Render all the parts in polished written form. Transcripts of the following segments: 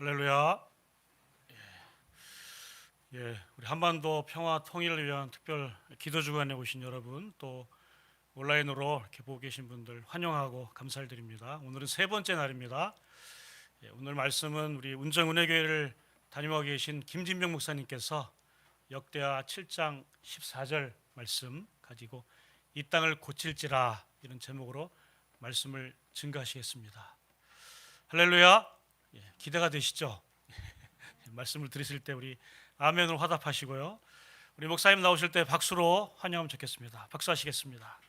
할렐루야. 우리 한반도 평화 통일을 위한 특별 기도 주간에 오신 여러분, 또 온라인으로 이렇게 보고 계신 분들 환영하고 감사를 드립니다. 오늘은 세 번째 날입니다. 오늘 말씀은 우리 운정은혜교회를 다니고 계신 김진병 목사님께서 역대하 7장 14절 말씀 가지고 이 땅을 고칠지라, 이런 제목으로 말씀을 증거하시겠습니다. 할렐루야. 기대가 되시죠? 말씀을 들으실 때 우리 아멘으로 화답하시고요. 우리 목사님 나오실 때 박수로 환영하면 좋겠습니다. 박수하시겠습니다.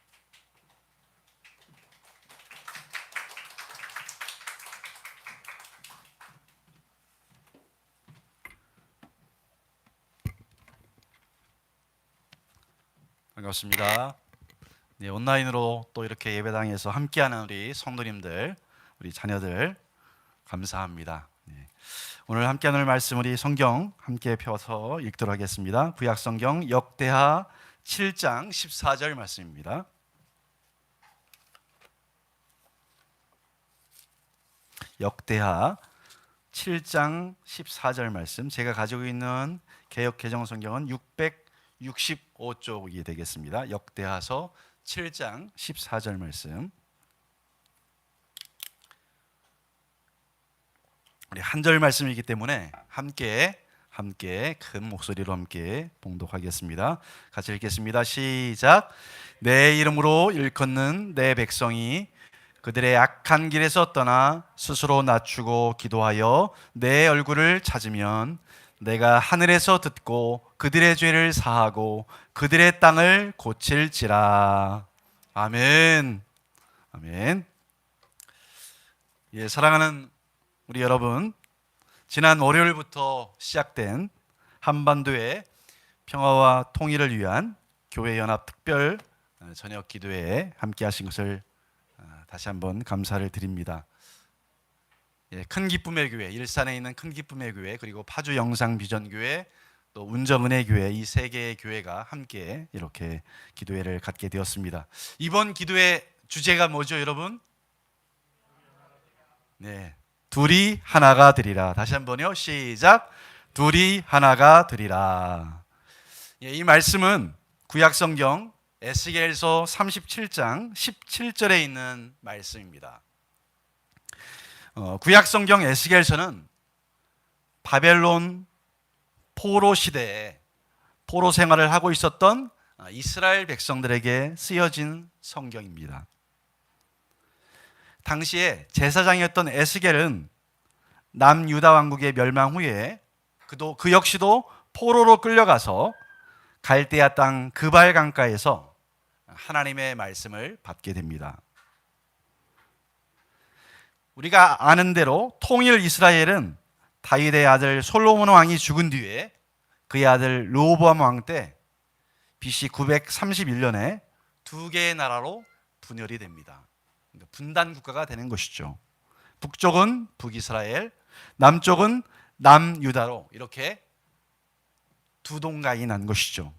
반갑습니다. 네, 온라인으로 또 이렇게 예배당에서 함께하는 우리 성도님들, 우리 자녀들 감사합니다. 네, 오늘 함께 나눌 말씀, 우리 성경 함께 펴서 읽도록 하겠습니다. 구약 성경 역대하 7장 14절 말씀입니다. 역대하 7장 14절 말씀, 제가 가지고 있는 개역 개정 성경은 665쪽이 되겠습니다. 역대하서 7장 14절 말씀, 우리 한 절 말씀이기 때문에 함께 큰 목소리로 함께 봉독하겠습니다. 같이 읽겠습니다. 시작. 내 이름으로 일컫는 내 백성이 그들의 악한 길에서 떠나 스스로 낮추고 기도하여 내 얼굴을 찾으면 내가 하늘에서 듣고 그들의 죄를 사하고 그들의 땅을 고칠지라. 아멘. 아멘. 사랑하는 우리 여러분, 지난 월요일부터 시작된 한반도의 평화와 통일을 위한 교회 연합 특별 저녁 기도회에 함께 하신 것을 다시 한번 감사를 드립니다. 큰 기쁨의 교회, 일산에 있는 큰 기쁨의 교회, 그리고 파주 영상 비전 교회, 또 운정은혜 교회, 이 세 개의 교회가 함께 이렇게 기도회를 갖게 되었습니다. 이번 기도회 주제가 뭐죠, 여러분? 네, 둘이 하나가 되리라. 다시 한번요. 시작. 둘이 하나가 되리라. 이 말씀은 구약 성경 에스겔서 37장 17절에 있는 말씀입니다. 구약 성경 에스겔서는 바벨론 포로 시대에 포로 생활을 하고 있었던 이스라엘 백성들에게 쓰여진 성경입니다. 당시에 제사장이었던 에스겔은 남유다 왕국의 멸망 후에 그 역시도 포로로 끌려가서 갈대아 땅 그발 강가에서 하나님의 말씀을 받게 됩니다. 우리가 아는 대로 통일 이스라엘은 다윗의 아들 솔로몬 왕이 죽은 뒤에 그의 아들 르호보암 왕 때 BC 931년에 두 개의 나라로 분열이 됩니다. 분단 국가가 되는 것이죠. 북쪽은 북이스라엘, 남쪽은 남유다로 이렇게 두 동강이 난 것이죠.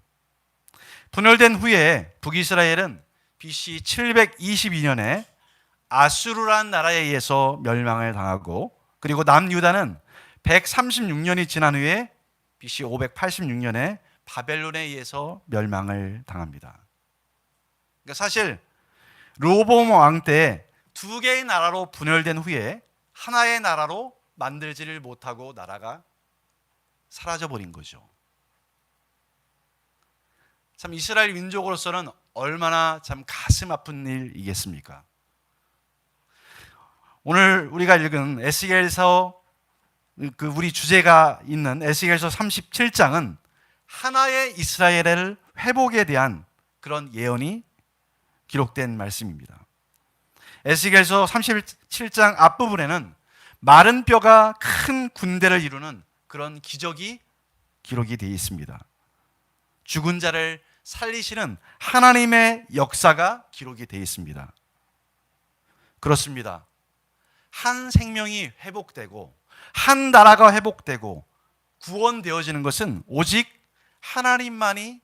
분열된 후에 북이스라엘은 BC 722년에 아수르라는 나라에 의해서 멸망을 당하고, 그리고 남유다는 136년이 지난 후에 BC 586년에 바벨론에 의해서 멸망을 당합니다. 그러니까 사실 르호보암 왕 때 두 개의 나라로 분열된 후에 하나의 나라로 만들지를 못하고 나라가 사라져버린 거죠. 참 이스라엘 민족으로서는 얼마나 참 가슴 아픈 일이겠습니까? 오늘 우리가 읽은 에스겔서, 우리 주제가 있는 에스겔서 37장은 하나의 이스라엘을 회복에 대한 그런 예언이 기록된 말씀입니다. 에스겔서 37장 앞부분에는 마른 뼈가 큰 군대를 이루는 그런 기적이 기록이 되어 있습니다. 죽은 자를 살리시는 하나님의 역사가 기록이 되어 있습니다. 그렇습니다. 한 생명이 회복되고 한 나라가 회복되고 구원되어지는 것은 오직 하나님만이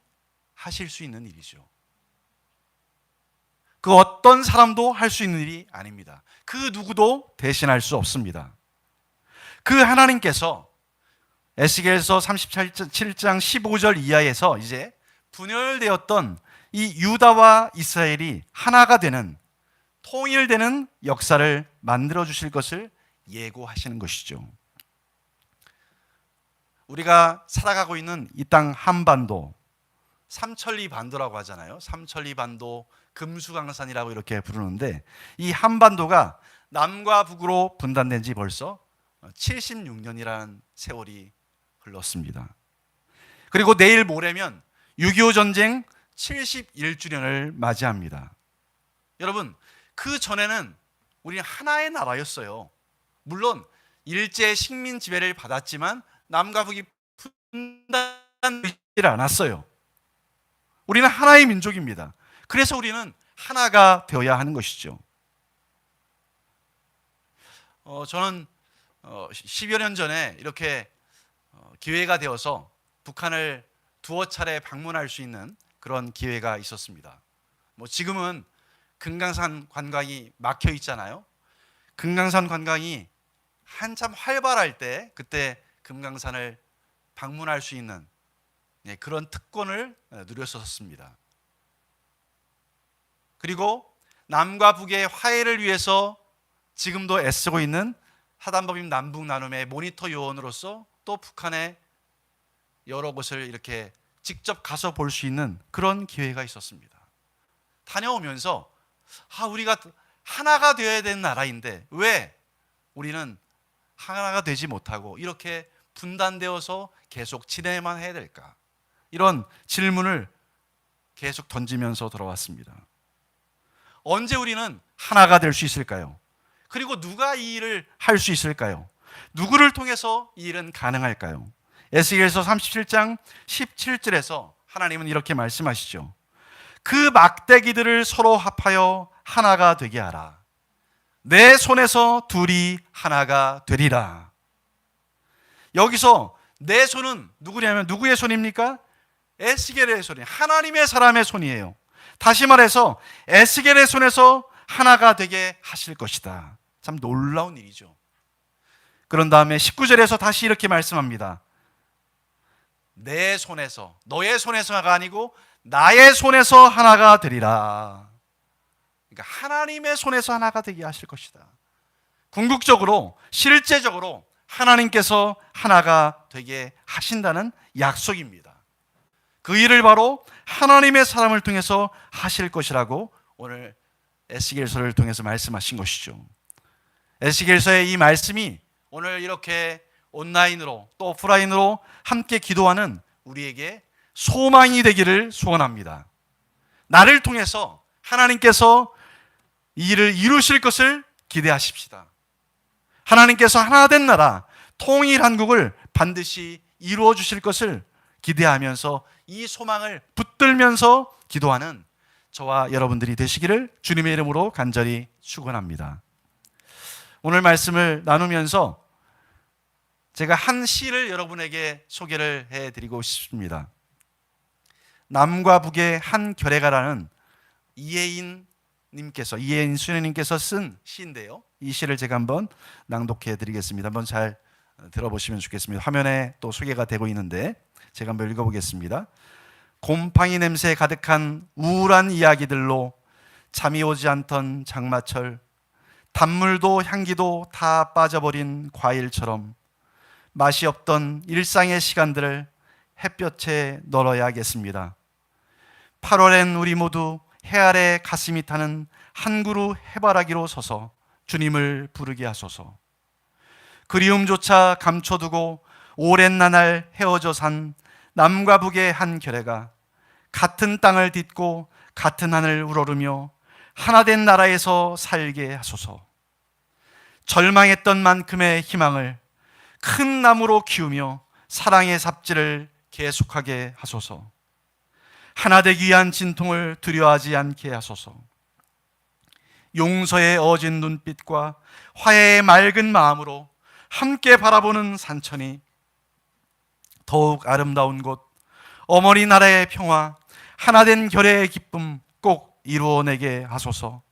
하실 수 있는 일이죠. 그 어떤 사람도 할 수 있는 일이 아닙니다. 그 누구도 대신할 수 없습니다. 그 하나님께서 에스겔서 37장 15절 이하에서 이제 분열되었던 이 유다와 이스라엘이 하나가 되는, 통일되는 역사를 만들어 주실 것을 예고하시는 것이죠. 우리가 살아가고 있는 이 땅 한반도, 삼천리 반도라고 하잖아요. 삼천리 반도, 금수강산이라고 이렇게 부르는데, 이 한반도가 남과 북으로 분단된 지 벌써 76년이라는 세월이 흘렀습니다. 그리고 내일 모레면 6.25 전쟁 71주년을 맞이합니다. 여러분, 그 전에는 우리는 하나의 나라였어요. 물론 일제 식민 지배를 받았지만 남과 북이 분단되지 않았어요. 우리는 하나의 민족입니다. 그래서 우리는 하나가 되어야 하는 것이죠. 저는 10여 년 전에 이렇게 기회가 되어서 북한을 두어 차례 방문할 수 있는 그런 기회가 있었습니다. 지금은 금강산 관광이 막혀 있잖아요. 금강산 관광이 한참 활발할 때 그때 금강산을 방문할 수 있는 그런 특권을 누렸었습니다. 그리고 남과 북의 화해를 위해서 지금도 애쓰고 있는 사단법인 남북 나눔의 모니터 요원으로서 또 북한의 여러 곳을 이렇게 직접 가서 볼 수 있는 그런 기회가 있었습니다. 다녀오면서 우리가 하나가 되어야 되는 나라인데 왜 우리는 하나가 되지 못하고 이렇게 분단되어서 계속 지내만 해야 될까? 이런 질문을 계속 던지면서 돌아왔습니다. 언제 우리는 하나가 될 수 있을까요? 그리고 누가 이 일을 할 수 있을까요? 누구를 통해서 이 일은 가능할까요? 에스겔서 37장 17절에서 하나님은 이렇게 말씀하시죠. 그 막대기들을 서로 합하여 하나가 되게 하라. 내 손에서 둘이 하나가 되리라. 여기서 내 손은 누구냐면 누구의 손입니까? 에스겔의 손이에요. 하나님의 사람의 손이에요. 다시 말해서 에스겔의 손에서 하나가 되게 하실 것이다. 참 놀라운 일이죠. 그런 다음에 19절에서 다시 이렇게 말씀합니다. 내 손에서, 너의 손에서가 아니고 나의 손에서 하나가 되리라. 그러니까 하나님의 손에서 하나가 되게 하실 것이다. 궁극적으로, 실제적으로 하나님께서 하나가 되게 하신다는 약속입니다. 그 일을 바로 하나님의 사람을 통해서 하실 것이라고 오늘 에스겔서를 통해서 말씀하신 것이죠. 에스겔서의 이 말씀이 오늘 이렇게 온라인으로 또 오프라인으로 함께 기도하는 우리에게 소망이 되기를 소원합니다. 나를 통해서 하나님께서 이 일을 이루실 것을 기대하십시다. 하나님께서 하나된 나라, 통일 한국을 반드시 이루어 주실 것을 기대하면서 이 소망을 붙들면서 기도하는 저와 여러분들이 되시기를 주님의 이름으로 간절히 축원합니다. 오늘 말씀을 나누면서 제가 한 시를 여러분에게 소개를 해드리고 싶습니다. 남과 북의 한 결례가라는 이혜인 수녀님께서 쓴 시인데요. 이 시를 제가 한번 낭독해 드리겠습니다. 한번 잘 들어보시면 좋겠습니다. 화면에 또 소개가 되고 있는데 제가 한번 읽어보겠습니다. 곰팡이 냄새 가득한 우울한 이야기들로 잠이 오지 않던 장마철, 단물도 향기도 다 빠져버린 과일처럼 맛이 없던 일상의 시간들을 햇볕에 널어야겠습니다. 8월엔 우리 모두 해 아래 가슴이 타는 한 그루 해바라기로 서서 주님을 부르게 하소서. 그리움조차 감춰두고 오랜 나날 헤어져 산 남과 북의 한 결례가 같은 땅을 딛고 같은 하늘 우러르며 하나된 나라에서 살게 하소서. 절망했던 만큼의 희망을 큰 나무로 키우며 사랑의 삽질을 계속하게 하소서. 하나 되기 위한 진통을 두려워하지 않게 하소서. 용서의 어진 눈빛과 화해의 맑은 마음으로 함께 바라보는 산천이 더욱 아름다운 곳, 어머니 나라의 평화, 하나된 결례의 기쁨 꼭 이루어내게 하소서.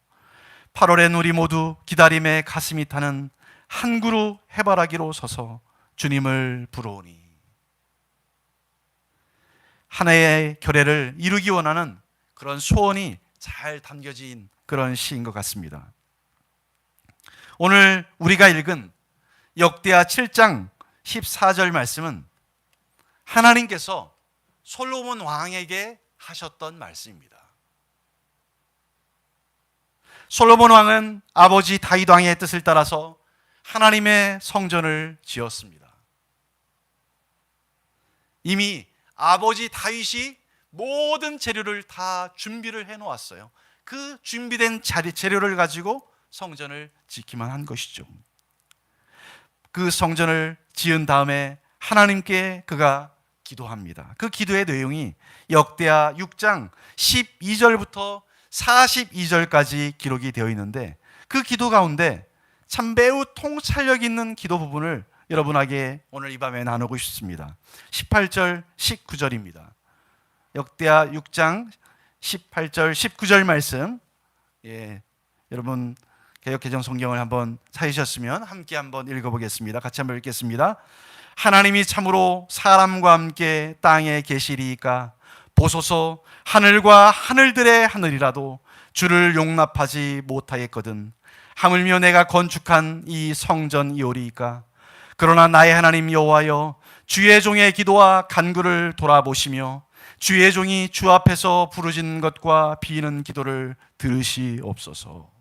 8월엔 우리 모두 기다림에 가슴이 타는 한 그루 해바라기로 서서 주님을 부르오니. 하나의 결례를 이루기 원하는 그런 소원이 잘 담겨진 그런 시인 것 같습니다. 오늘 우리가 읽은 역대하 7장 14절 말씀은 하나님께서 솔로몬 왕에게 하셨던 말씀입니다. 솔로몬 왕은 아버지 다윗 왕의 뜻을 따라서 하나님의 성전을 지었습니다. 이미 아버지 다윗이 모든 재료를 다 준비를 해 놓았어요. 그 준비된 재료를 가지고 성전을 짓기만 한 것이죠. 그 성전을 지은 다음에 하나님께 그가 기도합니다. 그 기도의 내용이 역대하 6장 12절부터 42절까지 기록이 되어 있는데, 그 기도 가운데 참 매우 통찰력 있는 기도 부분을 여러분에게 오늘 이 밤에 나누고 싶습니다. 18절, 19절입니다. 역대하 6장 18절, 19절 말씀, 여러분 개역개정 성경을 한번 찾으셨으면 함께 한번 읽어보겠습니다. 같이 한번 읽겠습니다. 하나님이 참으로 사람과 함께 땅에 계시리이까 보소서, 하늘과 하늘들의 하늘이라도 주를 용납하지 못하겠거든. 하물며 내가 건축한 이 성전이오리이까. 그러나 나의 하나님 여호와여, 주의 종의 기도와 간구를 돌아보시며 주의 종이 주 앞에서 부르짖는 것과 비는 기도를 들으시옵소서.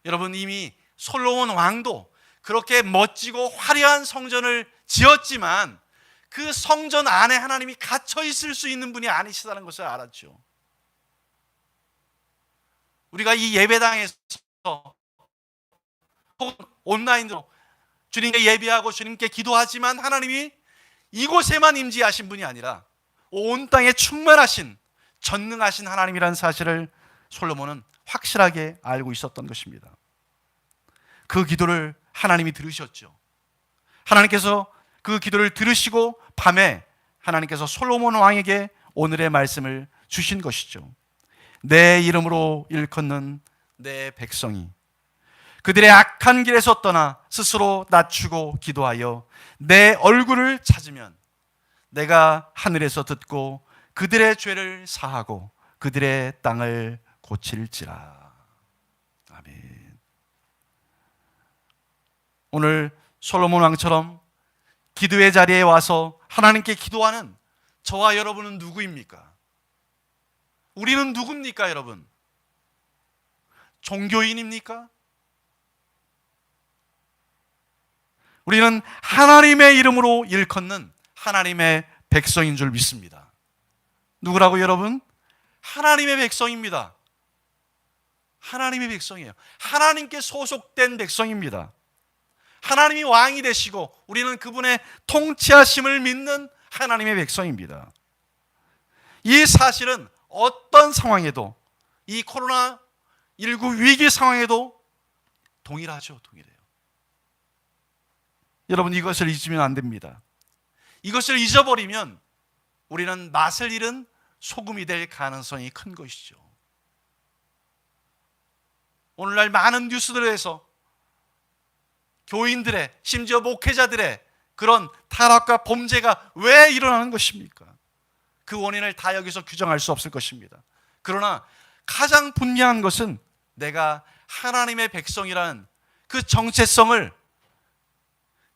여러분, 이미 솔로몬 왕도 그렇게 멋지고 화려한 성전을 지었지만 그 성전 안에 하나님이 갇혀 있을 수 있는 분이 아니시다는 것을 알았죠. 우리가 이 예배당에서 혹은 온라인으로 주님께 예배하고 주님께 기도하지만 하나님이 이곳에만 임재하신 분이 아니라 온 땅에 충만하신 전능하신 하나님이라는 사실을 솔로몬은 확실하게 알고 있었던 것입니다. 그 기도를 하나님이 들으셨죠. 하나님께서 그 기도를 들으시고 밤에 하나님께서 솔로몬 왕에게 오늘의 말씀을 주신 것이죠. 내 이름으로 일컫는 내 백성이 그들의 악한 길에서 떠나 스스로 낮추고 기도하여 내 얼굴을 찾으면 내가 하늘에서 듣고 그들의 죄를 사하고 그들의 땅을 고칠지라. 아멘. 오늘 솔로몬 왕처럼 기도의 자리에 와서 하나님께 기도하는 저와 여러분은 누구입니까? 우리는 누굽니까, 여러분? 종교인입니까? 우리는 하나님의 이름으로 일컫는 하나님의 백성인 줄 믿습니다. 누구라고, 여러분? 하나님의 백성입니다. 하나님의 백성이에요. 하나님께 소속된 백성입니다. 하나님이 왕이 되시고 우리는 그분의 통치하심을 믿는 하나님의 백성입니다. 이 사실은 어떤 상황에도, 이 코로나19 위기 상황에도 동일하죠. 동일해요. 여러분, 이것을 잊으면 안 됩니다. 이것을 잊어버리면 우리는 맛을 잃은 소금이 될 가능성이 큰 것이죠. 오늘날 많은 뉴스들에서 교인들의, 심지어 목회자들의 그런 타락과 범죄가 왜 일어나는 것입니까? 그 원인을 다 여기서 규정할 수 없을 것입니다. 그러나 가장 분명한 것은 내가 하나님의 백성이라는 그 정체성을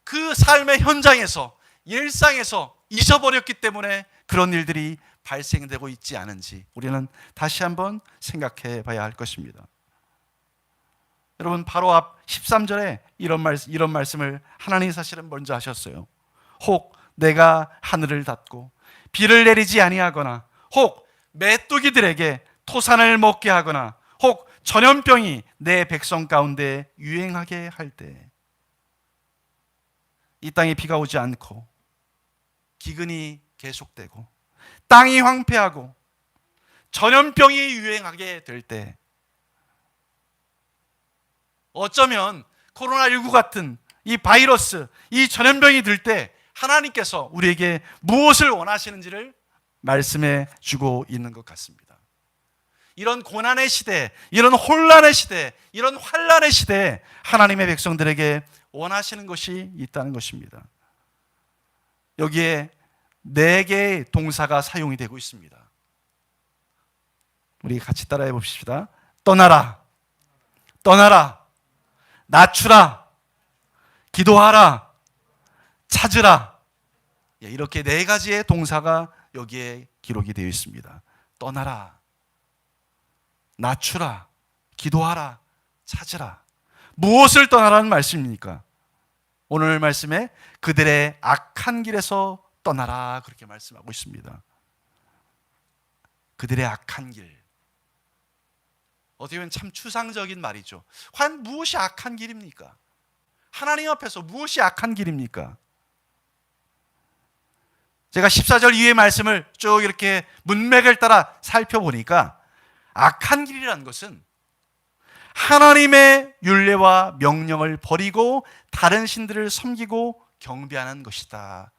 그 삶의 현장에서, 일상에서 잊어버렸기 때문에 그런 일들이 발생되고 있지 않은지 우리는 다시 한번 생각해 봐야 할 것입니다. 여러분, 바로 앞 13절에 이런 말씀을 하나님이 사실은 먼저 하셨어요. 혹 내가 하늘을 닫고 비를 내리지 아니하거나, 혹 메뚜기들에게 토산을 먹게 하거나, 혹 전염병이 내 백성 가운데 유행하게 할 때, 이 땅에 비가 오지 않고 기근이 계속되고 땅이 황폐하고 전염병이 유행하게 될 때, 어쩌면 코로나19 같은 이 바이러스, 이 전염병이 들 때 하나님께서 우리에게 무엇을 원하시는지를 말씀해 주고 있는 것 같습니다. 이런 고난의 시대, 이런 혼란의 시대, 이런 환란의 시대에 하나님의 백성들에게 원하시는 것이 있다는 것입니다. 여기에 4개의 동사가 사용이 되고 있습니다. 우리 같이 따라해 봅시다. 떠나라, 떠나라, 낮추라, 기도하라, 찾으라. 이렇게 4가지의 동사가 여기에 기록이 되어 있습니다. 떠나라, 낮추라, 기도하라, 찾으라. 무엇을 떠나라는 말씀입니까? 오늘 말씀에 그들의 악한 길에서 떠나라 그렇게 말씀하고 있습니다. 그들의 악한 길. 어떻게 보면 참 추상적인 말이죠. 과연 무엇이 악한 길입니까? 하나님 앞에서 무엇이 악한 길입니까? 제가 14절 이후의 말씀을 쭉 이렇게 문맥을 따라 살펴보니까 악한 길이라는 것은 하나님의 율례와 명령을 버리고 다른 신들을 섬기고 경배하는 것이다.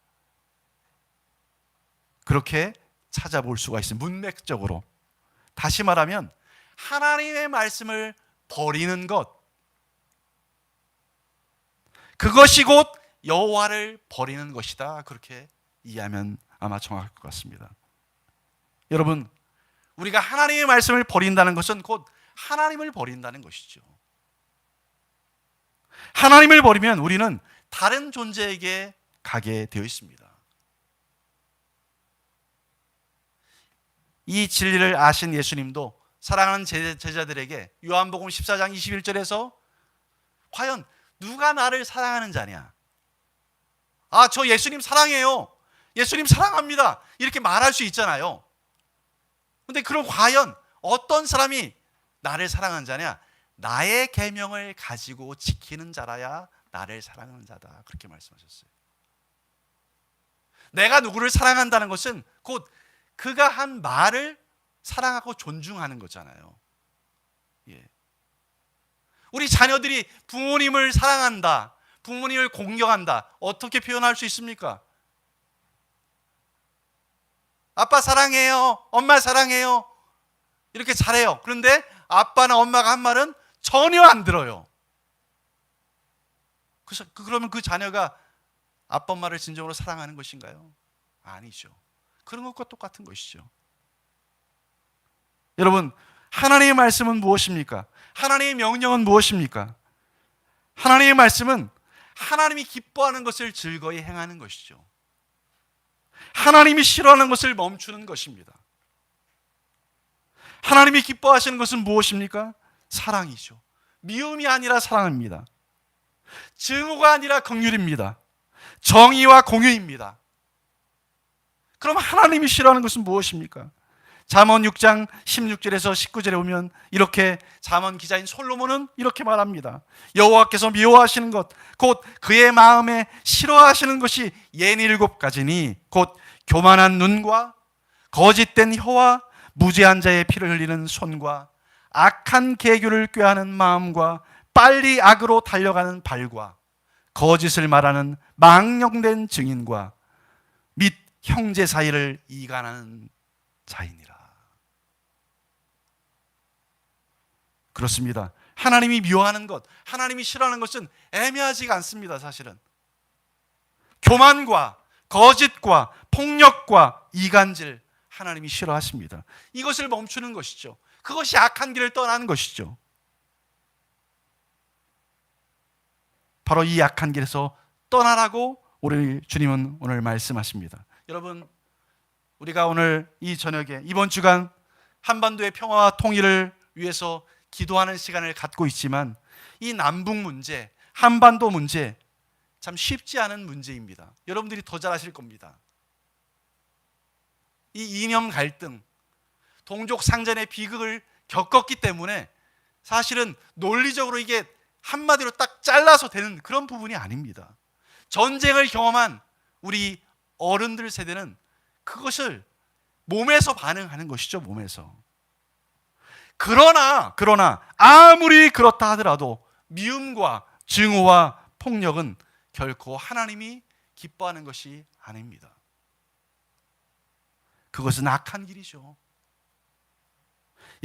그렇게 찾아볼 수가 있어요. 문맥적으로. 다시 말하면 하나님의 말씀을 버리는 것, 그것이 곧 여호와를 버리는 것이다. 그렇게 이해하면 아마 정확할 것 같습니다. 여러분, 우리가 하나님의 말씀을 버린다는 것은 곧 하나님을 버린다는 것이죠. 하나님을 버리면 우리는 다른 존재에게 가게 되어 있습니다. 이 진리를 아신 예수님도 사랑하는 제자들에게 요한복음 14장 21절에서 과연 누가 나를 사랑하는 자냐? 아, 저 예수님 사랑해요. 예수님 사랑합니다. 이렇게 말할 수 있잖아요. 근데 그럼 과연 어떤 사람이 나를 사랑하는 자냐? 나의 계명을 가지고 지키는 자라야 나를 사랑하는 자다. 그렇게 말씀하셨어요. 내가 누구를 사랑한다는 것은 곧 그가 한 말을 사랑하고 존중하는 거잖아요. 예. 우리 자녀들이 부모님을 사랑한다, 부모님을 공경한다, 어떻게 표현할 수 있습니까? 아빠 사랑해요, 엄마 사랑해요, 이렇게 잘해요. 그런데 아빠나 엄마가 한 말은 전혀 안 들어요. 그러면 그 자녀가 아빠 엄마를 진정으로 사랑하는 것인가요? 아니죠. 그런 것과 똑같은 것이죠. 여러분, 하나님의 말씀은 무엇입니까? 하나님의 명령은 무엇입니까? 하나님의 말씀은 하나님이 기뻐하는 것을 즐거이 행하는 것이죠. 하나님이 싫어하는 것을 멈추는 것입니다. 하나님이 기뻐하시는 것은 무엇입니까? 사랑이죠. 미움이 아니라 사랑입니다. 증오가 아니라 긍휼입니다. 정의와 공의입니다. 그럼 하나님이 싫어하는 것은 무엇입니까? 잠언 6장 16절에서 19절에 보면 이렇게 잠언 기자인 솔로몬은 이렇게 말합니다. 여호와께서 미워하시는 것, 곧 그의 마음에 싫어하시는 것이 67가지니 곧 교만한 눈과 거짓된 혀와 무죄한 자의 피를 흘리는 손과 악한 계교를 꾀하는 마음과 빨리 악으로 달려가는 발과 거짓을 말하는 망령된 증인과 및 형제 사이를 이간하는 자이니라. 그렇습니다. 하나님이 미워하는 것, 하나님이 싫어하는 것은 애매하지가 않습니다. 사실은 교만과 거짓과 폭력과 이간질, 하나님이 싫어하십니다. 이것을 멈추는 것이죠. 그것이 악한 길을 떠나는 것이죠. 바로 이 악한 길에서 떠나라고 우리 주님은 오늘 말씀하십니다. 여러분, 우리가 오늘 이 저녁에 이번 주간 한반도의 평화와 통일을 위해서 기도하는 시간을 갖고 있지만 이 남북 문제, 한반도 문제 참 쉽지 않은 문제입니다. 여러분들이 더 잘 아실 겁니다. 이 이념 갈등, 동족 상전의 비극을 겪었기 때문에 사실은 논리적으로 이게 한마디로 딱 잘라서 되는 그런 부분이 아닙니다. 전쟁을 경험한 우리 어른들 세대는 그것을 몸에서 반응하는 것이죠. 몸에서. 그러나 아무리 그렇다 하더라도 미움과 증오와 폭력은 결코 하나님이 기뻐하는 것이 아닙니다. 그것은 악한 길이죠.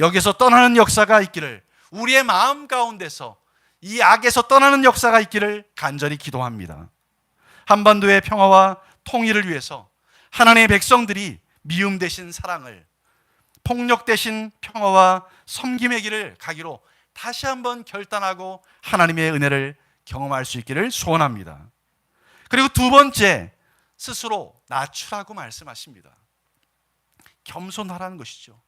여기서 떠나는 역사가 있기를, 우리의 마음 가운데서 이 악에서 떠나는 역사가 있기를 간절히 기도합니다. 한반도의 평화와 통일을 위해서 하나님의 백성들이 미움 대신 사랑을, 폭력 대신 평화와 섬김의 길을 가기로 다시 한번 결단하고 하나님의 은혜를 경험할 수 있기를 소원합니다. 그리고 두 번째, 스스로 낮추라고 말씀하십니다. 겸손하라는 것이죠.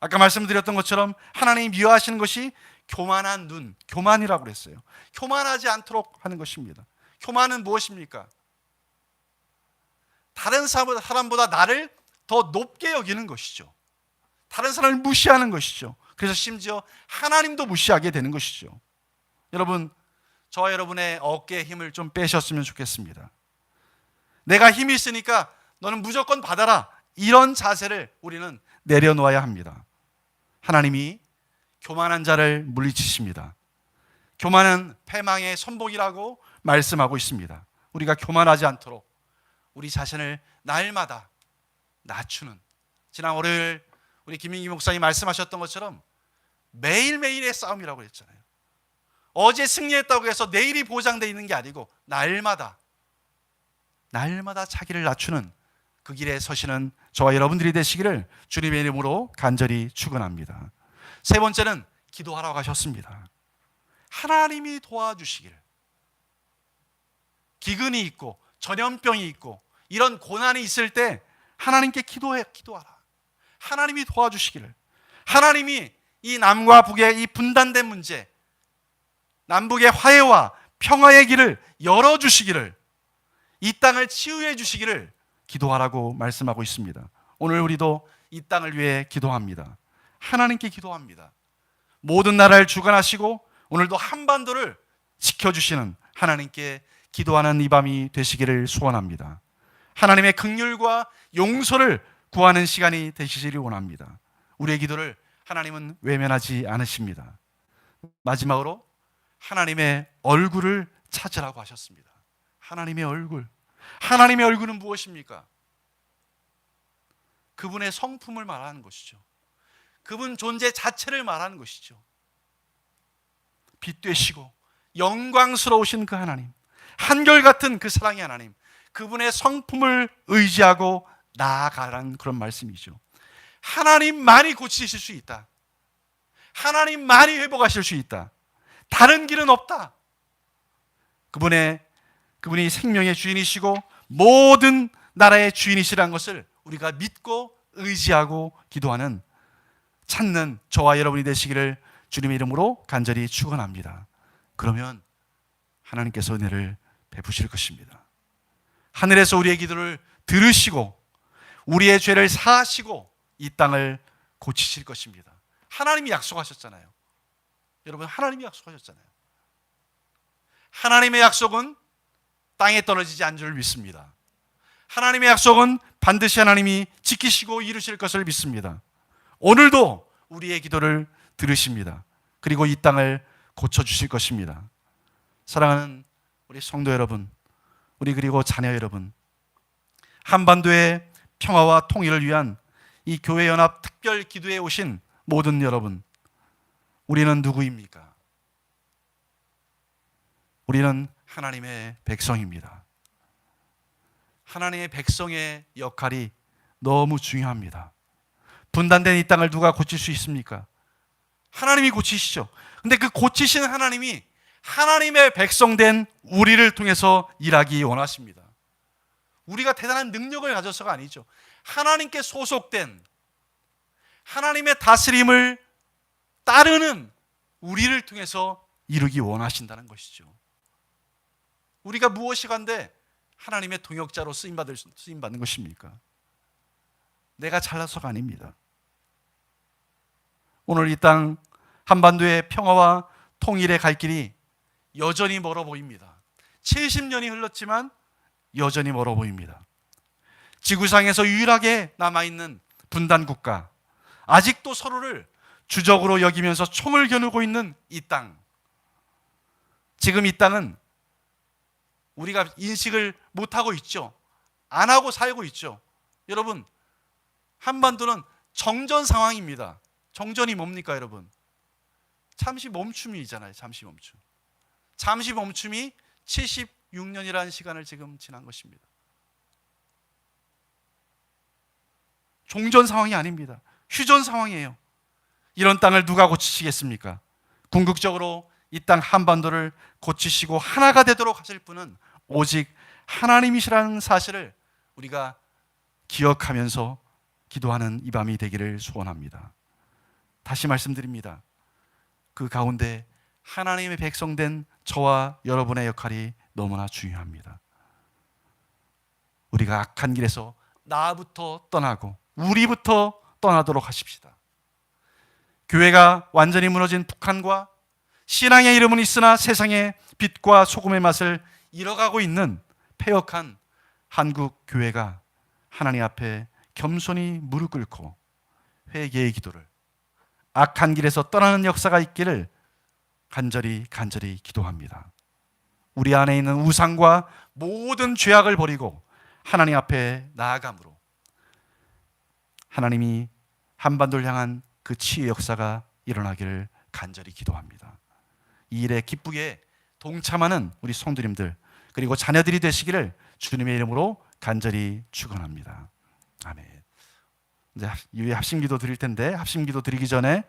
아까 말씀드렸던 것처럼 하나님이 미워하시는 것이 교만한 눈, 교만이라고 그랬어요. 교만하지 않도록 하는 것입니다. 교만은 무엇입니까? 다른 사람보다 나를 더 높게 여기는 것이죠. 다른 사람을 무시하는 것이죠. 그래서 심지어 하나님도 무시하게 되는 것이죠. 여러분, 저와 여러분의 어깨에 힘을 좀 빼셨으면 좋겠습니다. 내가 힘이 있으니까 너는 무조건 받아라, 이런 자세를 우리는 내려놓아야 합니다. 하나님이 교만한 자를 물리치십니다. 교만은 패망의 선복이라고 말씀하고 있습니다. 우리가 교만하지 않도록 우리 자신을 날마다 낮추는, 지난 월요일 우리 김민기 목사님 말씀하셨던 것처럼 매일매일의 싸움이라고 했잖아요. 어제 승리했다고 해서 내일이 보장되어 있는 게 아니고 날마다 자기를 낮추는 그 길에 서시는 저와 여러분들이 되시기를 주님의 이름으로 간절히 축원합니다. 세 번째는 기도하라고 하셨습니다. 하나님이 도와주시기를. 기근이 있고 전염병이 있고 이런 고난이 있을 때 하나님께 기도하라. 하나님이 도와주시기를. 하나님이 이 남과 북의 이 분단된 문제, 남북의 화해와 평화의 길을 열어주시기를, 이 땅을 치유해 주시기를 기도하라고 말씀하고 있습니다. 오늘 우리도 이 땅을 위해 기도합니다. 하나님께 기도합니다. 모든 나라를 주관하시고 오늘도 한반도를 지켜주시는 하나님께 기도하는 이 밤이 되시기를 소원합니다. 하나님의 긍휼과 용서를 구하는 시간이 되시기를 원합니다. 우리의 기도를 하나님은 외면하지 않으십니다. 마지막으로 하나님의 얼굴을 찾으라고 하셨습니다. 하나님의 얼굴. 하나님의 얼굴은 무엇입니까? 그분의 성품을 말하는 것이죠. 그분 존재 자체를 말하는 것이죠. 빛 되시고 영광스러우신 그 하나님, 한결같은 그 사랑의 하나님, 그분의 성품을 의지하고 나아가라는 그런 말씀이죠. 하나님만이 고치실 수 있다. 하나님만이 회복하실 수 있다. 다른 길은 없다. 그분이 생명의 주인이시고 모든 나라의 주인이시라는 것을 우리가 믿고 의지하고 기도하는, 찾는 저와 여러분이 되시기를 주님의 이름으로 간절히 축원합니다. 그러면 하나님께서 은혜를 베푸실 것입니다. 하늘에서 우리의 기도를 들으시고 우리의 죄를 사하시고 이 땅을 고치실 것입니다. 하나님이 약속하셨잖아요. 여러분, 하나님이 약속하셨잖아요. 하나님의 약속은 땅에 떨어지지 않을 줄 믿습니다. 하나님의 약속은 반드시 하나님이 지키시고 이루실 것을 믿습니다. 오늘도 우리의 기도를 들으십니다. 그리고 이 땅을 고쳐주실 것입니다. 사랑하는 우리 성도 여러분, 우리 그리고 자녀 여러분, 한반도의 평화와 통일을 위한 이 교회연합 특별 기도에 오신 모든 여러분, 우리는 누구입니까? 우리는 하나님의 백성입니다. 하나님의 백성의 역할이 너무 중요합니다. 분단된 이 땅을 누가 고칠 수 있습니까? 하나님이 고치시죠. 근데 그 고치시는 하나님이 하나님의 백성된 우리를 통해서 일하기 원하십니다. 우리가 대단한 능력을 가져서가 아니죠. 하나님께 소속된, 하나님의 다스림을 따르는 우리를 통해서 이루기 원하신다는 것이죠. 우리가 무엇이 간데 하나님의 동역자로 쓰임받는 것입니까? 내가 잘나서가 아닙니다. 오늘 이 땅 한반도의 평화와 통일의 갈 길이 여전히 멀어 보입니다. 70년이 흘렀지만 여전히 멀어 보입니다. 지구상에서 유일하게 남아있는 분단 국가, 아직도 서로를 주적으로 여기면서 총을 겨누고 있는 이 땅, 지금 이 땅은 우리가 인식을 못하고 있죠. 안 하고 살고 있죠. 여러분, 한반도는 정전 상황입니다. 정전이 뭡니까 여러분? 잠시 멈춤이잖아요. 잠시 멈춤. 잠시 멈춤이 76년이라는 시간을 지금 지난 것입니다. 종전 상황이 아닙니다. 휴전 상황이에요. 이런 땅을 누가 고치시겠습니까? 궁극적으로 이 땅 한반도를 고치시고 하나가 되도록 하실 분은 오직 하나님이시라는 사실을 우리가 기억하면서 기도하는 이 밤이 되기를 소원합니다. 다시 말씀드립니다. 그 가운데 하나님의 백성된 저와 여러분의 역할이 너무나 중요합니다. 우리가 악한 길에서 나부터 떠나고 우리부터 떠나도록 하십시다. 교회가 완전히 무너진 북한과 신앙의 이름은 있으나 세상의 빛과 소금의 맛을 잃어가고 있는 패역한 한국 교회가 하나님 앞에 겸손히 무릎 꿇고 회개의 기도를, 악한 길에서 떠나는 역사가 있기를 간절히 기도합니다. 우리 안에 있는 우상과 모든 죄악을 버리고 하나님 앞에 나아감으로 하나님이 한반도를 향한 그 치유의 역사가 일어나기를 간절히 기도합니다. 이 일에 기쁘게 동참하는 우리 성도님들 그리고 자녀들이 되시기를 주님의 이름으로 간절히 축원합니다. 아멘. 이제 합심기도 드릴 텐데 합심기도 드리기 전에